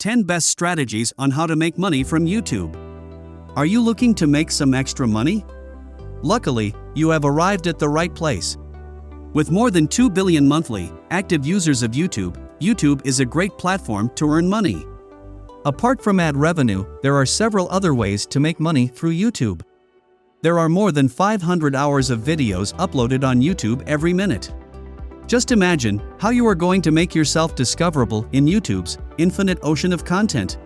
10 Best Strategies on How to Make Money from YouTube. Are you looking to make some extra money? Luckily, you have arrived at the right place. With more than 2 billion monthly active users of YouTube, YouTube is a great platform to earn money. Apart from ad revenue, there are several other ways to make money through YouTube. There are more than 500 hours of videos uploaded on YouTube every minute. Just imagine how you are going to make yourself discoverable in YouTube's infinite ocean of content.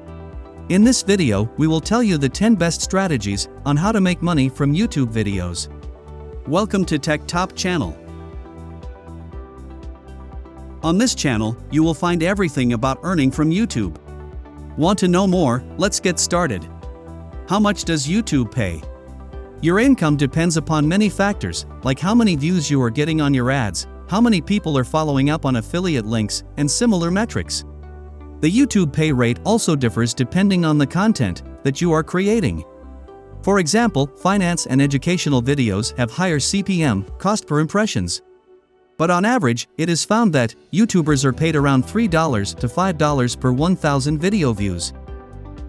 In this video, we will tell you the 10 best strategies on how to make money from YouTube videos. Welcome to Tech Top Channel. On this channel, you will find everything about earning from YouTube. Want to know more? Let's get started. How much does YouTube pay? Your income depends upon many factors, like how many views you are getting on your ads, how many people are following up on affiliate links, and similar metrics. The YouTube pay rate also differs depending on the content that you are creating. For example, finance and educational videos have higher CPM, cost per impressions. But on average, it is found that YouTubers are paid around $3 to $5 per 1,000 video views.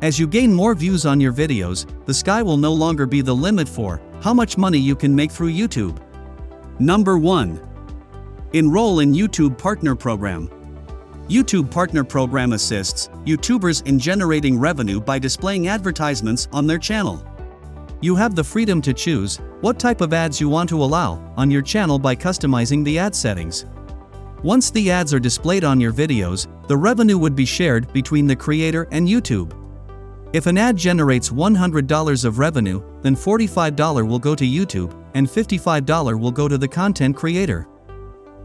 As you gain more views on your videos, the sky will no longer be the limit for how much money you can make through YouTube. Number 1. Enroll in YouTube Partner Program. YouTube Partner Program assists YouTubers in generating revenue by displaying advertisements on their channel. You have the freedom to choose what type of ads you want to allow on your channel by customizing the ad settings. Once the ads are displayed on your videos, the revenue would be shared between the creator and YouTube. If an ad generates $100 of revenue, then $45 will go to YouTube and $55 will go to the content creator.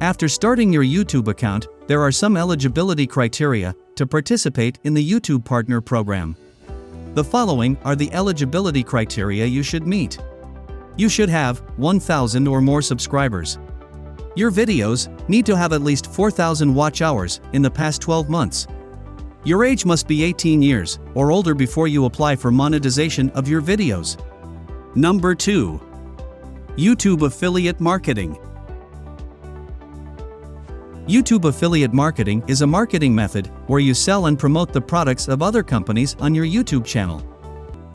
After starting your YouTube account, there are some eligibility criteria to participate in the YouTube Partner Program. The following are the eligibility criteria you should meet. You should have 1,000 or more subscribers. Your videos need to have at least 4,000 watch hours in the past 12 months. Your age must be 18 years or older before you apply for monetization of your videos. Number 2. YouTube Affiliate Marketing. YouTube affiliate marketing is a marketing method where you sell and promote the products of other companies on your YouTube channel.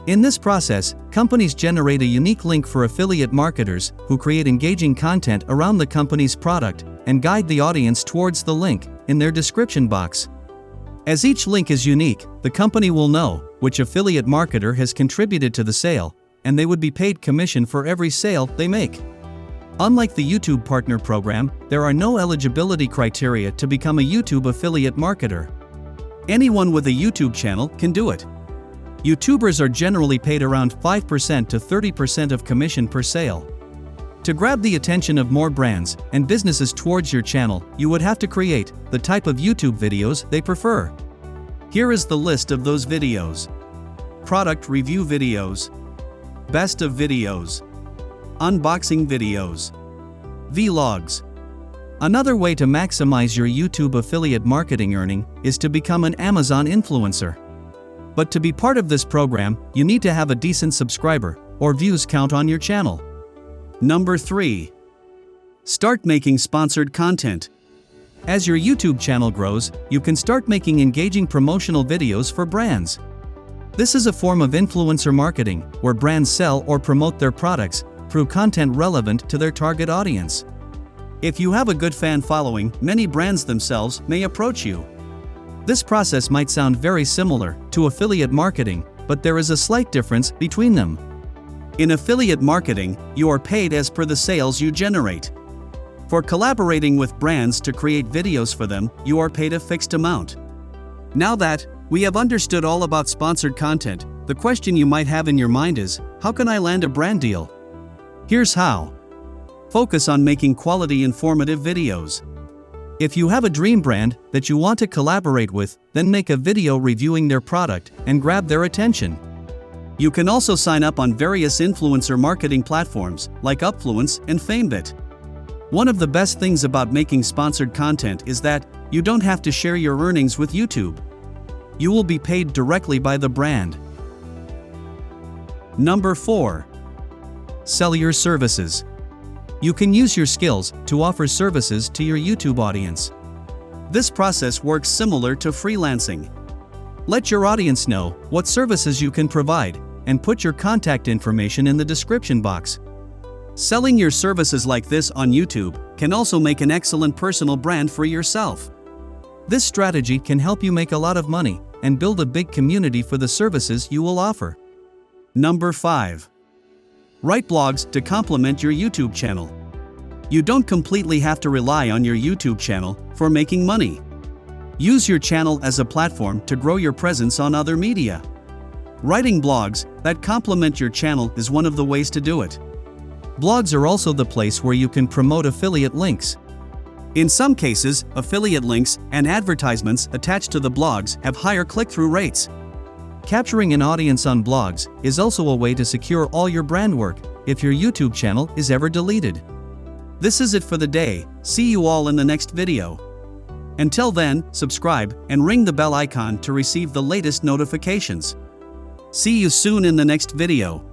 In this process, companies generate a unique link for affiliate marketers who create engaging content around the company's product and guide the audience towards the link in their description box. As each link is unique, the company will know which affiliate marketer has contributed to the sale, and they would be paid commission for every sale they make. Unlike the YouTube Partner Program, there are no eligibility criteria to become a YouTube affiliate marketer. Anyone with a YouTube channel can do it. YouTubers are generally paid around 5% to 30% of commission per sale. To grab the attention of more brands and businesses towards your channel, you would have to create the type of YouTube videos they prefer. Here is the list of those videos. Product review videos, best of videos, unboxing videos, vlogs. Another way to maximize your YouTube affiliate marketing earning is to become an Amazon influencer. But to be part of this program, you need to have a decent subscriber or views count on your channel. Number 3. Start making sponsored content. As your YouTube channel grows, you can start making engaging promotional videos for brands. This is a form of influencer marketing where brands sell or promote their products through content relevant to their target audience. If you have a good fan following, many brands themselves may approach you. This process might sound very similar to affiliate marketing, but there is a slight difference between them. In affiliate marketing, you are paid as per the sales you generate. For collaborating with brands to create videos for them, you are paid a fixed amount. Now that we have understood all about sponsored content, the question you might have in your mind is, how can I land a brand deal? Here's how. Focus on making quality informative videos. If you have a dream brand that you want to collaborate with, then make a video reviewing their product and grab their attention. You can also sign up on various influencer marketing platforms like Upfluence and Famebit. One of the best things about making sponsored content is that you don't have to share your earnings with YouTube. You will be paid directly by the brand. Number 4. Sell your services. You can use your skills to offer services to your YouTube audience. This process works similar to freelancing. Let your audience know what services you can provide, and put your contact information in the description box. Selling your services like this on YouTube can also make an excellent personal brand for yourself. This strategy can help you make a lot of money and build a big community for the services you will offer. Number 5. Write blogs to complement your YouTube channel. You don't completely have to rely on your YouTube channel for making money. Use your channel as a platform to grow your presence on other media. Writing blogs that complement your channel is one of the ways to do it. Blogs are also the place where you can promote affiliate links. In some cases, affiliate links and advertisements attached to the blogs have higher click-through rates. Capturing an audience on blogs is also a way to secure all your brand work if your YouTube channel is ever deleted. This is it for the day. See you all in the next video. Until then, subscribe and ring the bell icon to receive the latest notifications. See you soon in the next video.